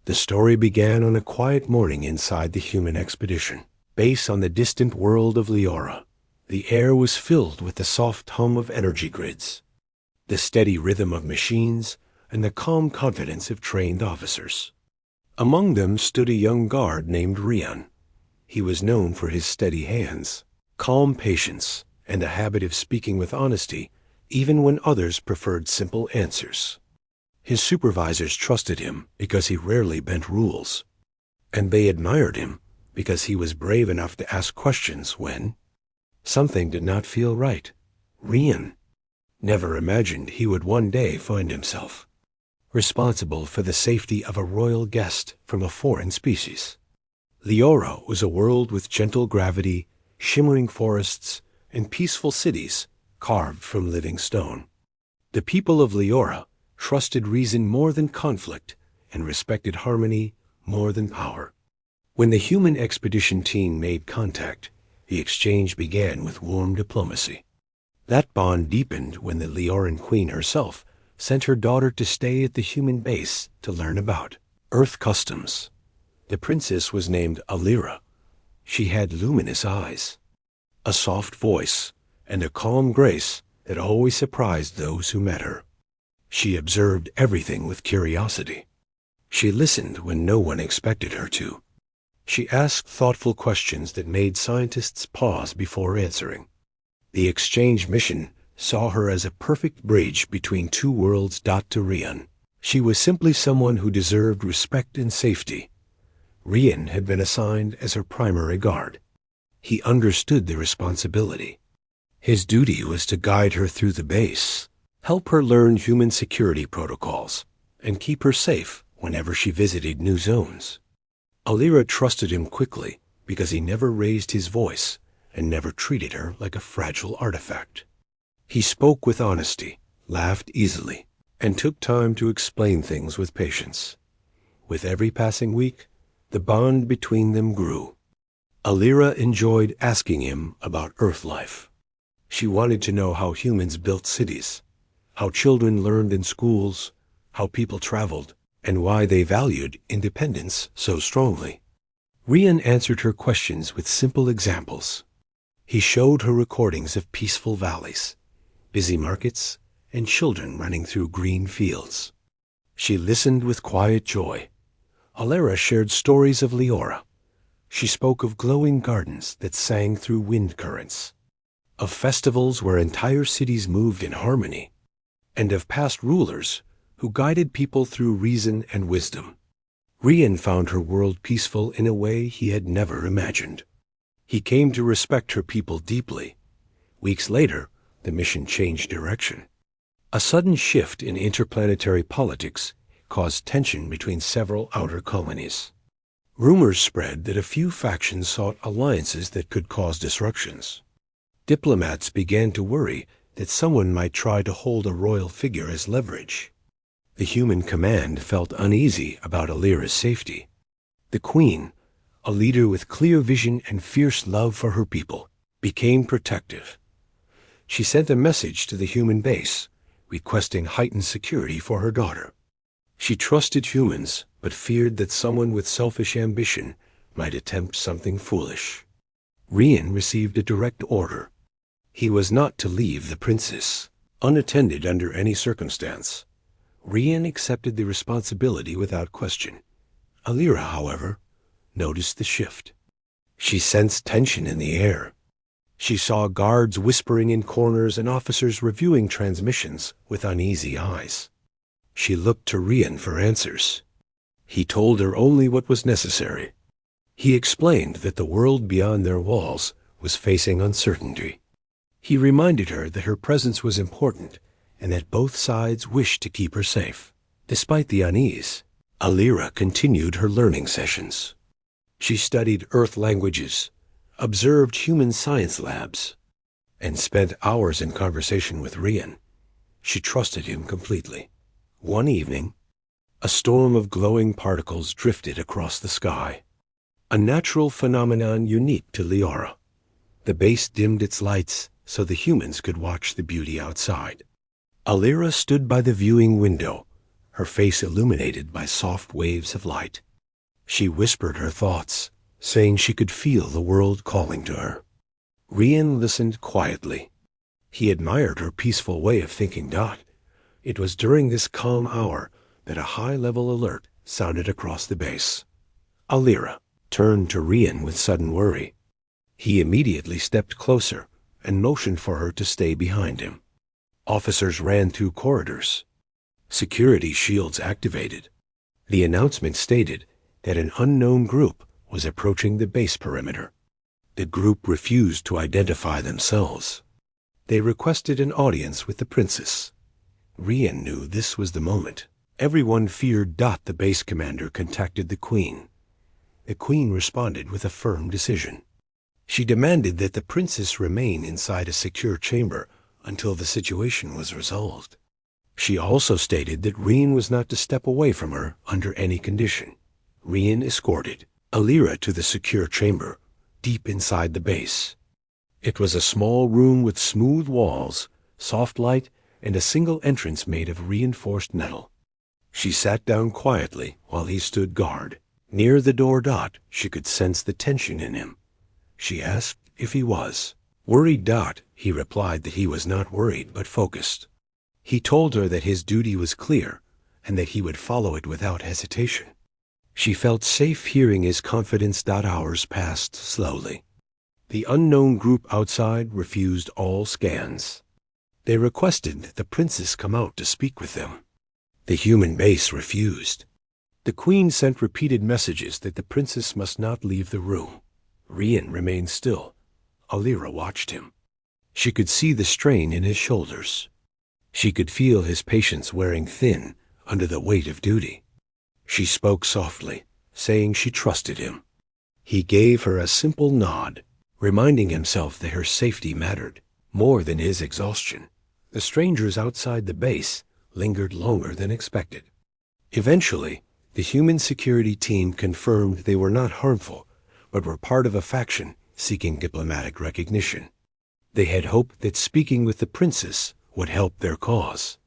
The story began on a quiet morning inside the human expedition base on the distant world of Leora. The air was filled with the soft hum of energy grids, the steady rhythm of machines, and the calm confidence of trained officers. Among them stood a young guard named Rian. He was known for his steady hands, calm patience, and a habit of speaking with honesty even when others preferred simple answers. His supervisors trusted him because he rarely bent rules, and they admired him because he was brave enough to ask questions when something did not feel right. Rian never imagined he would one day find himself responsible for the safety of a royal guest from a foreign species. Leora was a world with gentle gravity, shimmering forests, and peaceful cities carved from living stone. The people of Leora trusted reason more than conflict and respected harmony more than power. When the human expedition team made contact, the exchange began with warm diplomacy. That bond deepened when the Leoran queen herself sent her daughter to stay at the human base to learn about Earth customs. The princess was named Alira. She had luminous eyes, a soft voice, and a calm grace that always surprised those who met her. She observed everything with curiosity. She listened when no one expected her to. She asked thoughtful questions that made scientists pause before answering. The exchange mission saw her as a perfect bridge between two worlds. To Rian, she was simply someone who deserved respect and safety. Rian had been assigned as her primary guard. He understood the responsibility. His duty was to guide her through the base, help her learn human security protocols, and keep her safe whenever she visited new zones. Alira trusted him quickly because he never raised his voice and never treated her like a fragile artifact. He spoke with honesty, laughed easily, and took time to explain things with patience. With every passing week, the bond between them grew. Alira enjoyed asking him about Earth life. She wanted to know how humans built cities, how children learned in schools, how people traveled, and why they valued independence so strongly. Rian answered her questions with simple examples. He showed her recordings of peaceful valleys, busy markets, and children running through green fields. She listened with quiet joy. Alira shared stories of Leora. She spoke of glowing gardens that sang through wind currents, of festivals where entire cities moved in harmony, and of past rulers who guided people through reason and wisdom. Rian found her world peaceful in a way he had never imagined. He came to respect her people deeply. Weeks later, the mission changed direction. A sudden shift in interplanetary politics caused tension between several outer colonies. Rumors spread that a few factions sought alliances that could cause disruptions. Diplomats began to worry that someone might try to hold a royal figure as leverage. The human command felt uneasy about Alira's safety. The queen, a leader with clear vision and fierce love for her people, became protective. She sent a message to the human base, requesting heightened security for her daughter. She trusted humans, but feared that someone with selfish ambition might attempt something foolish. Rian received a direct order. He was not to leave the princess unattended under any circumstance. Rian accepted the responsibility without question. Alira, however, noticed the shift. She sensed tension in the air. She saw guards whispering in corners and officers reviewing transmissions with uneasy eyes. She looked to Rian for answers. He told her only what was necessary. He explained that the world beyond their walls was facing uncertainty. He reminded her that her presence was important and that both sides wished to keep her safe. Despite the unease, Alira continued her learning sessions. She studied Earth languages, observed human science labs, and spent hours in conversation with Rian. She trusted him completely. One evening, a storm of glowing particles drifted across the sky, a natural phenomenon unique to Leora. The base dimmed its lights so the humans could watch the beauty outside. Alira stood by the viewing window, her face illuminated by soft waves of light. She whispered her thoughts, saying she could feel the world calling to her. Rian listened quietly. He admired her peaceful way of thinking. It was during this calm hour that a high-level alert sounded across the base. Leora turned to Rian with sudden worry. He immediately stepped closer and motioned for her to stay behind him. Officers ran through corridors. Security shields activated. The announcement stated that an unknown group was approaching the base perimeter. The group refused to identify themselves. They requested an audience with the princess. Rian knew this was the moment. Everyone feared. The base commander contacted the queen. The queen responded with a firm decision. She demanded that the princess remain inside a secure chamber until the situation was resolved. She also stated that Rian was not to step away from her under any condition. Rian escorted Leora to the secure chamber, deep inside the base. It was a small room with smooth walls, soft light, and a single entrance made of reinforced metal. She sat down quietly while he stood guard. Near the door. She could sense the tension in him. She asked if he was worried. He replied that he was not worried but focused. He told her that his duty was clear and that he would follow it without hesitation. She felt safe hearing his confidence. Hours passed slowly. The unknown group outside refused all scans. They requested that the princess come out to speak with them. The human base refused. The queen sent repeated messages that the princess must not leave the room. Rian remained still. Leora watched him. She could see the strain in his shoulders. She could feel his patience wearing thin under the weight of duty. She spoke softly, saying she trusted him. He gave her a simple nod, reminding himself that her safety mattered more than his exhaustion. The strangers outside the base lingered longer than expected. Eventually, the human security team confirmed they were not harmful, but were part of a faction seeking diplomatic recognition. They had hoped that speaking with the princess would help their cause.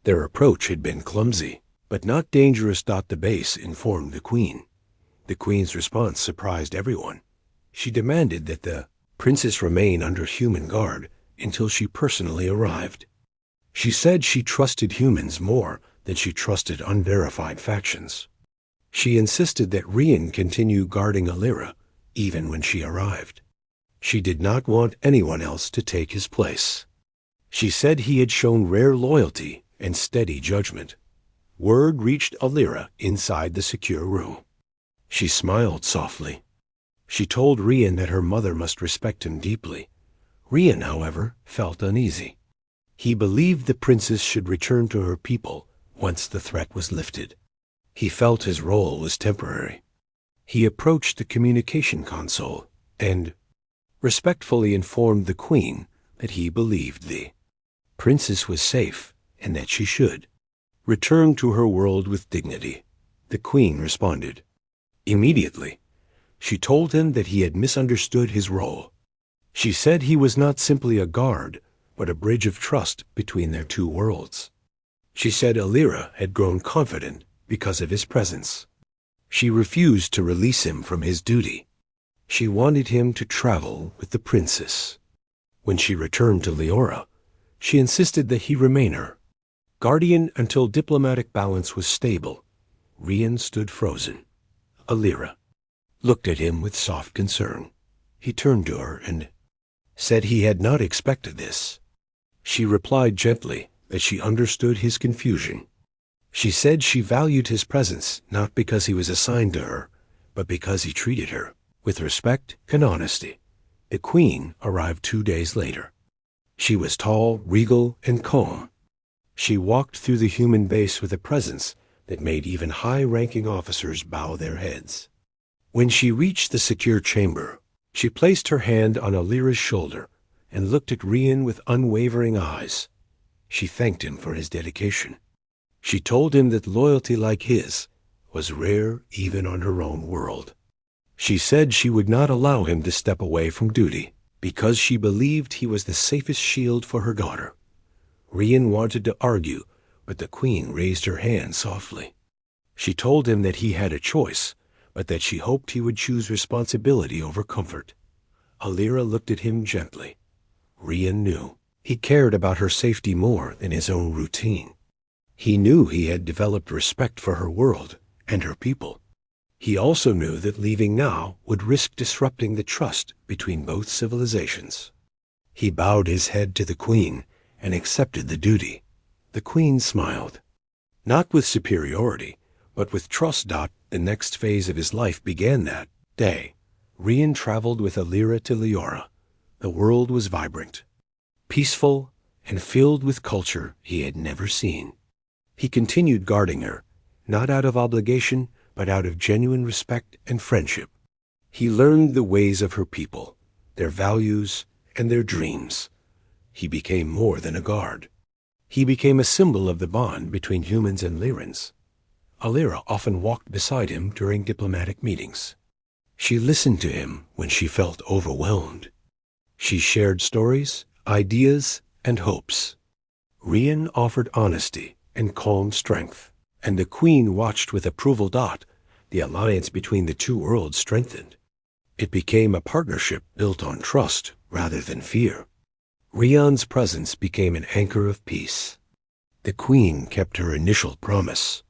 Their approach had been clumsy, but not dangerous. The base informed the queen. The queen's response surprised everyone. She demanded that the princess remain under human guard until she personally arrived. She said she trusted humans more than she trusted unverified factions. She insisted that Rian continue guarding Leora even when she arrived. She did not want anyone else to take his place. She said he had shown rare loyalty and steady judgment. Word reached Leora inside the secure room. She smiled softly. She told Rian that her mother must respect him deeply. Rian, however, felt uneasy. He believed the princess should return to her people once the threat was lifted. He felt his role was temporary. He approached the communication console and respectfully informed the queen that he believed the princess was safe and that she should return to her world with dignity. The queen responded. Immediately, she told him that he had misunderstood his role. She said he was not simply a guard, but a bridge of trust between their two worlds. She said Leora had grown confident because of his presence. She refused to release him from his duty. She wanted him to travel with the princess. When she returned to Leora, she insisted that he remain her guardian until diplomatic balance was stable. Rian stood frozen. Leora looked at him with soft concern. He turned to her and said he had not expected this. She replied gently that she understood his confusion. She said she valued his presence not because he was assigned to her, but because he treated her with respect and honesty. The queen arrived 2 days later. She was tall, regal, and calm. She walked through the human base with a presence that made even high-ranking officers bow their heads. When she reached the secure chamber, she placed her hand on Leora's shoulder and looked at Rian with unwavering eyes. She thanked him for his dedication. She told him that loyalty like his was rare even on her own world. She said she would not allow him to step away from duty because she believed he was the safest shield for her daughter. Rian wanted to argue, but the queen raised her hand softly. She told him that he had a choice, but that she hoped he would choose responsibility over comfort. Leora looked at him gently. Rian knew he cared about her safety more than his own routine. He knew he had developed respect for her world and her people. He also knew that leaving now would risk disrupting the trust between both civilizations. He bowed his head to the queen and accepted the duty. The queen smiled, not with superiority, but with trust. The next phase of his life began that day. Rian traveled with Leora to Leora. The world was vibrant, peaceful, and filled with culture he had never seen. He continued guarding her, not out of obligation, but out of genuine respect and friendship. He learned the ways of her people, their values, and their dreams. He became more than a guard. He became a symbol of the bond between humans and Lyrans. Leora often walked beside him during diplomatic meetings. She listened to him when she felt overwhelmed. She shared stories, ideas, and hopes. Rian offered honesty and calm strength, and the queen watched with approval. The alliance between the two worlds strengthened. It became a partnership built on trust rather than fear. Rian's presence became an anchor of peace. The queen kept her initial promise.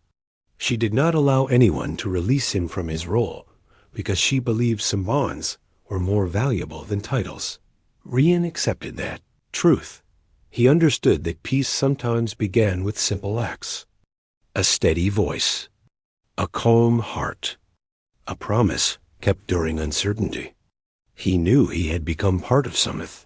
She did not allow anyone to release him from his role because she believed some bonds were more valuable than titles. Rian accepted that truth. He understood that peace sometimes began with simple acts. A steady voice, a calm heart, a promise kept during uncertainty. He knew he had become part of Summit,